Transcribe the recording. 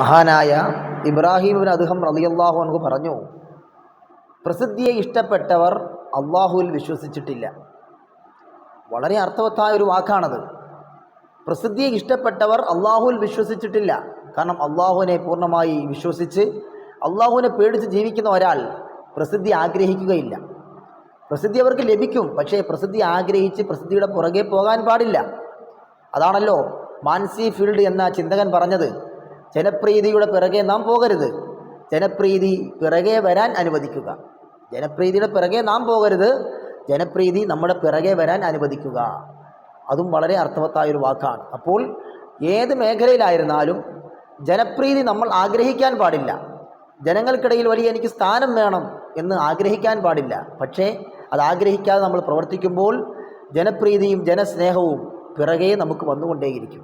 മഹാനായ ഇബ്രാഹിം ഇബ്നു അദ്ഹം റളിയല്ലാഹു അൻഹു പറഞ്ഞു, പ്രസിദ്ധിയെ ഇഷ്ടപ്പെട്ടവർ അള്ളാഹുവിൽ വിശ്വസിച്ചിട്ടില്ല. വളരെ അർത്ഥവത്തായ ഒരു വാക്കാണത്. പ്രസിദ്ധിയെ ഇഷ്ടപ്പെട്ടവർ അള്ളാഹുവിൽ വിശ്വസിച്ചിട്ടില്ല. കാരണം അള്ളാഹുവിനെ പൂർണ്ണമായി വിശ്വസിച്ച് അള്ളാഹുവിനെ പേടിച്ച് ജീവിക്കുന്ന ഒരാൾ പ്രസിദ്ധി ആഗ്രഹിക്കുകയില്ല. പ്രസിദ്ധി അവർക്ക് ലഭിക്കും, പക്ഷേ പ്രസിദ്ധി ആഗ്രഹിച്ച് പ്രസിദ്ധിയുടെ പുറകെ പോകാൻ പാടില്ല. അതാണല്ലോ മാൻസി ഫീൽഡ് എന്ന ചിന്തകൻ പറഞ്ഞത്, ജനപ്രീതിയുടെ പിറകെ നാം പോകരുത്, ജനപ്രീതി പിറകെ വരാൻ അനുവദിക്കുക. ജനപ്രീതിയുടെ പിറകെ നാം പോകരുത്, ജനപ്രീതി നമ്മുടെ പിറകെ വരാൻ അനുവദിക്കുക. അതും വളരെ അർത്ഥവത്തായൊരു വാക്കാണ്. അപ്പോൾ ഏത് മേഖലയിലായിരുന്നാലും ജനപ്രീതി നമ്മൾ ആഗ്രഹിക്കാൻ പാടില്ല. ജനങ്ങൾക്കിടയിൽ വലിയ എനിക്ക് സ്ഥാനം വേണം എന്ന് ആഗ്രഹിക്കാൻ പാടില്ല. പക്ഷേ അത് ആഗ്രഹിക്കാതെ നമ്മൾ പ്രവർത്തിക്കുമ്പോൾ ജനപ്രീതിയും ജനസ്നേഹവും പിറകെ നമുക്ക് വന്നുകൊണ്ടേയിരിക്കും.